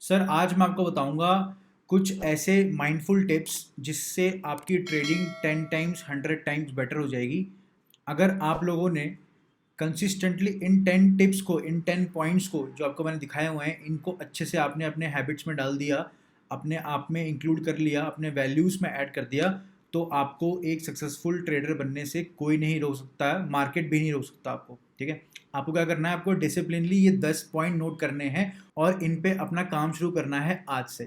Sir आज मैं आपको बताऊंगा कुछ ऐसे माइंडफुल टिप्स जिससे आपकी ट्रेडिंग 10 टाइम्स 100 टाइम्स बेटर हो जाएगी अगर आप लोगों ने कंसिस्टेंटली इन 10 टिप्स को, इन 10 पॉइंट्स को जो आपको मैंने दिखाए हुए हैं, इनको अच्छे से आपने अपने हैबिट्स में डाल दिया, अपने आप में इंक्लूड कर लिया, अपने वैल्यूज़ में ऐड कर दिया, तो आपको एक सक्सेसफुल ट्रेडर बनने से कोई नहीं रोक सकता है, मार्केट भी नहीं रोक सकता आपको। ठीक है। आपको क्या करना है, आपको डिसिप्लिनली ये 10 पॉइंट नोट करने हैं और इन पे अपना काम शुरू करना है आज से।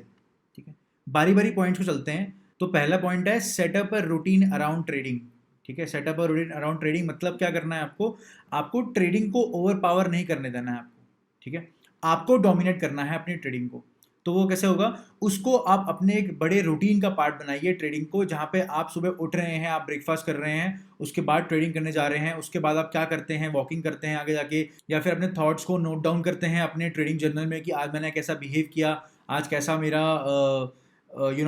ठीक है। बारी बारी पॉइंट्स को चलते हैं। तो पहला पॉइंट है setup a routine around trading. ठीक है। Setup a routine around trading मतलब क्या करना है आपको, आपको ट्रेडिंग को ओवर पावर नहीं करने देना है आपको। ठीक है। आपको डोमिनेट करना है अपनी ट्रेडिंग को। तो वो कैसे होगा, उसको आप अपने एक बड़े रूटीन का पार्ट बनाइए ट्रेडिंग को, जहाँ पे आप सुबह उठ रहे हैं, आप ब्रेकफास्ट कर रहे हैं, उसके बाद ट्रेडिंग करने जा रहे हैं, उसके बाद आप क्या करते हैं, वॉकिंग करते हैं आगे जाके, या फिर अपने थॉट्स को नोट डाउन करते हैं अपने ट्रेडिंग जर्नल में कि आज मैंने कैसा बिहेव किया, आज कैसा मेरा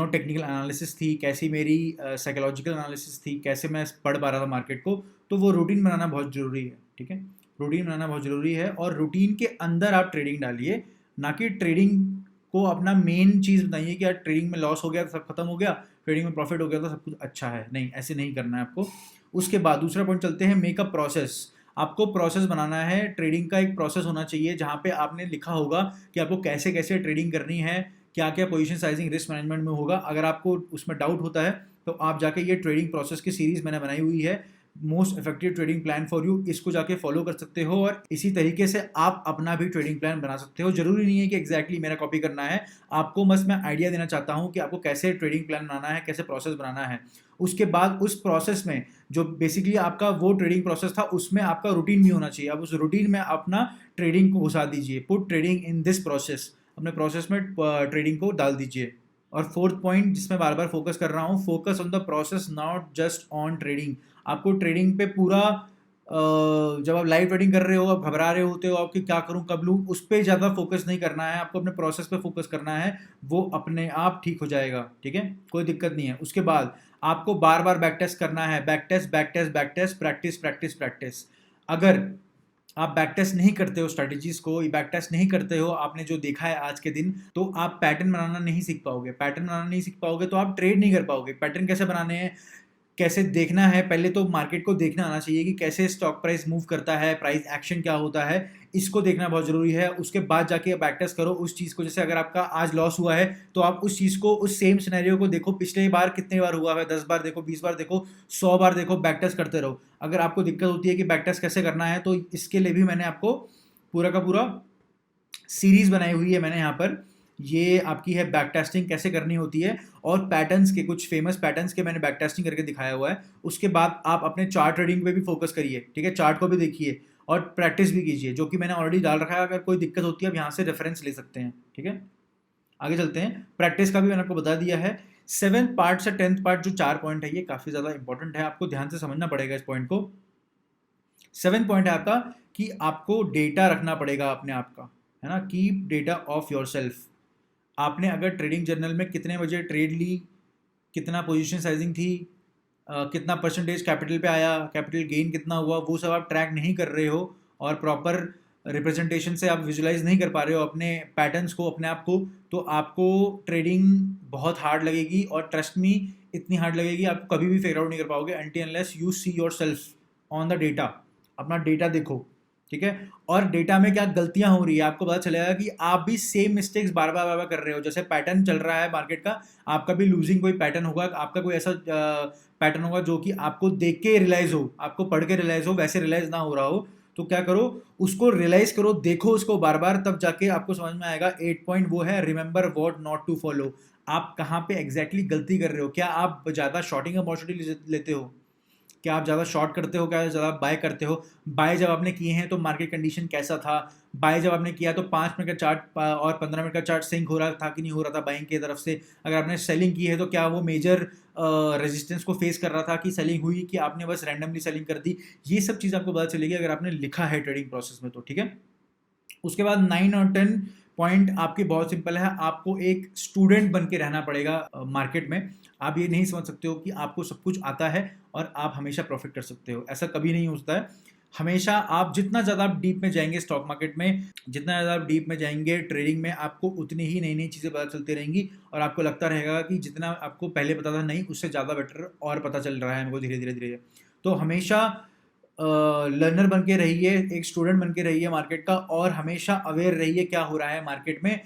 टेक्निकल एनालिसिस थी, कैसी मेरी साइकोलॉजिकल एनालिसिस थी, कैसे मैं पढ़ पा रहा था मार्केट को। तो वो रूटीन बनाना बहुत ज़रूरी है। ठीक है। रूटीन बनाना बहुत ज़रूरी है और रूटीन के अंदर आप ट्रेडिंग डालिए, ना कि ट्रेडिंग को अपना मेन चीज़ बताइए कि यार ट्रेडिंग में लॉस हो गया तो सब खत्म हो गया, ट्रेडिंग में प्रॉफिट हो गया तो सब कुछ अच्छा है। नहीं, ऐसे नहीं करना है आपको। उसके बाद दूसरा पॉइंट चलते हैं, मेकअप प्रोसेस। आपको प्रोसेस बनाना है, ट्रेडिंग का एक प्रोसेस होना चाहिए जहाँ पे आपने लिखा होगा कि आपको कैसे कैसे ट्रेडिंग करनी है, क्या क्या पोजीशन साइजिंग रिस्क मैनेजमेंट में होगा। अगर आपको उसमें डाउट होता है तो आप जाके ये ट्रेडिंग प्रोसेस की सीरीज मैंने बनाई हुई है, most effective trading plan for you, इसको जाके फॉलो कर सकते हो और इसी तरीके से आप अपना भी ट्रेडिंग प्लान बना सकते हो। जरूरी नहीं है कि एग्जैक्टली मेरा कॉपी करना है, आपको बस मैं आइडिया देना चाहता हूँ कि आपको कैसे ट्रेडिंग प्लान बनाना है, कैसे प्रोसेस बनाना है। उसके बाद उस प्रोसेस में जो बेसिकली आपका वो ट्रेडिंग प्रोसेस था, उसमें आपका रूटीन भी होना चाहिए। आप उस रूटीन में अपना ट्रेडिंग को घुसा दीजिए, put trading in this process, अपने प्रोसेस में ट्रेडिंग को डाल दीजिए। और फोर्थ पॉइंट जिसमें बार बार फोकस कर रहा हूँ, focus on the process not just on trading. आपको ट्रेडिंग पे पूरा जब आप लाइव ट्रेडिंग कर रहे हो, आप घबरा रहे होते हो, आपकी क्या करूं कब लूं, उस पर ज़्यादा फोकस नहीं करना है, आपको अपने प्रोसेस पे फोकस करना है। वो अपने आप ठीक हो जाएगा। ठीक है, कोई दिक्कत नहीं है। उसके बाद आपको बार बार बैक टेस्ट करना है, back test back test back test, practice practice practice. अगर आप बैक टेस्ट नहीं करते हो, स्ट्रेटजीज को बैक टेस्ट नहीं करते हो, आपने जो देखा है आज के दिन, तो आप पैटर्न बनाना नहीं सीख पाओगे। पैटर्न बनाना नहीं सीख पाओगे तो आप ट्रेड नहीं कर पाओगे। पैटर्न कैसे बनाने हैं, कैसे देखना है, पहले तो मार्केट को देखना आना चाहिए कि कैसे स्टॉक प्राइस मूव करता है, प्राइस एक्शन क्या होता है, इसको देखना बहुत जरूरी है। उसके बाद जाके बैक टेस्ट करो उस चीज़ को। जैसे अगर आपका आज लॉस हुआ है तो आप उस चीज़ को, उस सेम सिनेरियो को देखो, पिछले बार कितने बार हुआ है, 10 बार देखो, 20 बार देखो, 100 बार देखो, बैक टेस्ट करते रहो। अगर आपको दिक्कत होती है कि बैक टेस्ट कैसे करना है, तो इसके लिए भी मैंने आपको पूरा का पूरा सीरीज बनाई हुई है मैंने यहाँ पर। ये आपकी है बैक टेस्टिंग कैसे करनी होती है, और पैटर्न्स के, कुछ फेमस पैटर्न्स के मैंने बैक टेस्टिंग करके दिखाया हुआ है। उसके बाद आप अपने चार्ट ट्रेडिंग पे भी फोकस करिए। ठीक है, चार्ट को भी देखिए और प्रैक्टिस भी कीजिए, जो कि मैंने ऑलरेडी डाल रखा है। अगर कोई दिक्कत होती है आप यहाँ से रेफरेंस ले सकते हैं। ठीक है, आगे चलते हैं। प्रैक्टिस का भी मैंने आपको बता दिया है। 7th पार्ट से 10th पार्ट जो 4 पॉइंट है, ये काफ़ी ज़्यादा इंपॉर्टेंट है, आपको ध्यान से समझना पड़ेगा इस पॉइंट को। 7th पॉइंट है आपका कि आपको डेटा रखना पड़ेगा अपने आप का, है ना। Keep data of your self. आपने अगर ट्रेडिंग जर्नल में कितने बजे ट्रेड ली, कितना पोजीशन साइजिंग थी, कितना परसेंटेज कैपिटल पे आया, कैपिटल गेन कितना हुआ, वो सब आप ट्रैक नहीं कर रहे हो, और प्रॉपर रिप्रेजेंटेशन से आप विजुलाइज नहीं कर पा रहे हो अपने पैटर्न्स को, अपने आप को, तो आपको ट्रेडिंग बहुत हार्ड लगेगी। और ट्रस्ट मी, इतनी हार्ड लगेगी आपको कभी भी फिगर आउट नहीं कर पाओगे until unless you see your self on the data. अपना डेटा देखो। ठीक है, और डेटा में क्या गलतियां हो रही है आपको पता चलेगा कि आप भी सेम मिस्टेक्स बार बार बार बार कर रहे हो। जैसे पैटर्न चल रहा है मार्केट का, आपका भी लूजिंग कोई पैटर्न होगा, आपका कोई ऐसा पैटर्न होगा जो कि आपको देख के रियलाइज हो, आपको पढ़ के रियलाइज हो, वैसे रियलाइज ना हो रहा हो। तो क्या करो, उसको रियलाइज करो, देखो उसको बार बार, तब जाके आपको समझ में आएगा। 8 पॉइंट वो है, remember what not to follow. आप कहाँ पे एग्जैक्टली गलती कर रहे हो। क्या आप ज़्यादा शॉर्टिंग अपॉर्चुनिटी लेते हो, क्या आप ज़्यादा शॉर्ट करते हो, क्या ज़्यादा बाय करते हो। बाय जब आपने किए हैं तो मार्केट कंडीशन कैसा था, बाय जब आपने किया तो 5 मिनट का चार्ट और 15 मिनट का चार्ट सिंक हो रहा था कि नहीं हो रहा था बाइंग की तरफ से। अगर आपने सेलिंग की है तो क्या वो मेजर रेजिस्टेंस को फेस कर रहा था कि सेलिंग हुई, कि आपने बस रैंडमली सेलिंग कर दी। ये सब चीज़ आपको पता चलेगी अगर आपने लिखा है ट्रेडिंग प्रोसेस में तो। ठीक है, उसके बाद 9 और 10 पॉइंट आपके बहुत सिंपल है। आपको एक स्टूडेंट बन के रहना पड़ेगा मार्केट में। आप ये नहीं समझ सकते हो कि आपको सब कुछ आता है और आप हमेशा प्रॉफिट कर सकते हो, ऐसा कभी नहीं होता है। हमेशा आप जितना ज़्यादा आप डीप में जाएंगे स्टॉक मार्केट में, जितना ज़्यादा आप डीप में जाएंगे ट्रेडिंग में, आपको उतनी ही नई नई चीज़ें पता चलती रहेंगी और आपको लगता रहेगा कि जितना आपको पहले पता था नहीं, उससे ज़्यादा बेटर और पता चल रहा है हमको धीरे धीरे धीरे। तो हमेशा लर्नर बन के रहिए, एक स्टूडेंट बन के रहिए मार्केट का, और हमेशा अवेयर रहिए क्या हो रहा है मार्केट में।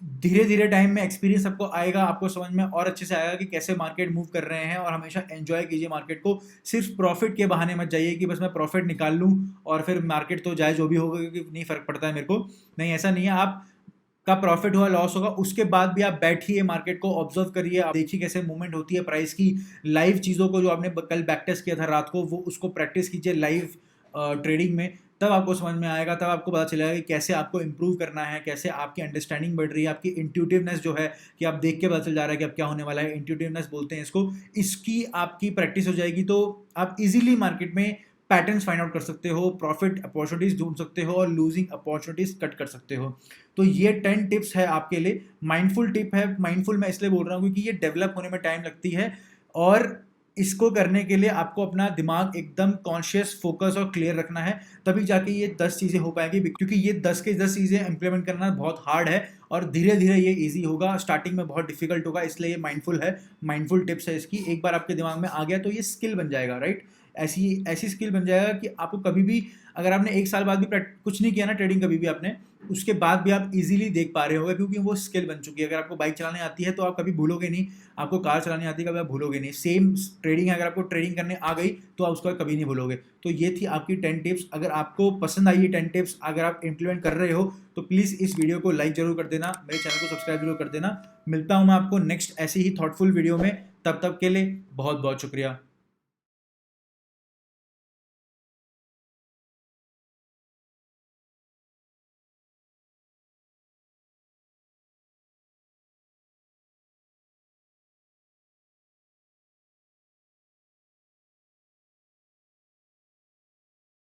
धीरे धीरे टाइम में एक्सपीरियंस आपको आएगा, आपको समझ में और अच्छे से आएगा कि कैसे मार्केट मूव कर रहे हैं, और हमेशा एंजॉय कीजिए मार्केट को। सिर्फ प्रॉफिट के बहाने मत जाइए कि बस मैं प्रॉफिट निकाल लूँ और फिर मार्केट तो जाए जो भी होगा क्योंकि नहीं फर्क पड़ता है मेरे को। नहीं, ऐसा नहीं है। आप का प्रॉफिट हुआ लॉस होगा उसके बाद भी आप बैठिए, मार्केट को ऑब्जर्व करिए, आप देखिए कैसे मूवमेंट होती है प्राइस की। लाइव चीज़ों को जो आपने कल बैक टेस्ट किया था रात को, वो उसको प्रैक्टिस कीजिए लाइव ट्रेडिंग में। तब आपको समझ में आएगा, तब आपको पता चलेगा कि कैसे आपको इंप्रूव करना है, कैसे आपकी अंडरस्टैंडिंग बढ़ रही है, आपकी इंट्यूटिवनेस जो है कि आप देख के पता चल जा रहा है कि अब क्या होने वाला है, इंट्यूटिवनेस बोलते हैं इसको। इसकी आपकी प्रैक्टिस हो जाएगी तो आप इजीली मार्केट में पैटर्न्स फाइंड आउट कर सकते हो, प्रॉफिट अपॉर्चुनिटीज ढूंढ सकते हो और लूजिंग अपॉर्चुनिटीज कट कर सकते हो। तो ये 10 टिप्स है आपके लिए। माइंडफुल टिप है, माइंडफुल मैं इसलिए बोल रहा हूँ क्योंकि ये डेवलप होने में टाइम लगती है, और इसको करने के लिए आपको अपना दिमाग एकदम कॉन्शियस, फोकस और क्लियर रखना है, तभी जाके ये 10 चीज़ें हो पाएंगी। क्योंकि ये 10 के 10 चीज़ें इंप्लीमेंट करना बहुत हार्ड है और धीरे धीरे ये इजी होगा, स्टार्टिंग में बहुत डिफिकल्ट होगा, इसलिए ये माइंडफुल है, माइंडफुल टिप्स है इसकी। एक बार आपके दिमाग में आ गया तो ये स्किल बन जाएगा, राइट। ऐसी ऐसी स्किल बन जाएगा कि आपको कभी भी, अगर आपने एक साल बाद भी कुछ नहीं किया ना ट्रेडिंग कभी भी आपने, उसके बाद भी आप इजीली देख पा रहे होगे क्योंकि वो स्किल बन चुकी है। अगर आपको बाइक चलाने आती है तो आप कभी भूलोगे नहीं, आपको कार चलानी आती है कभी आप भूलोगे नहीं। सेम ट्रेडिंग है, अगर आपको ट्रेडिंग करने आ गई तो आप उसको कभी नहीं भूलोगे। तो ये थी आपकी 10 टिप्स। अगर आपको पसंद आई ये 10 टिप्स, अगर आप इंप्लीमेंट कर रहे हो तो प्लीज़ इस वीडियो को लाइक जरूर कर देना, मेरे चैनल को सब्सक्राइब जरूर कर देना। मिलता हूँ मैं आपको नेक्स्ट ऐसी ही थॉटफुल वीडियो में, तब तक के लिए बहुत बहुत शुक्रिया।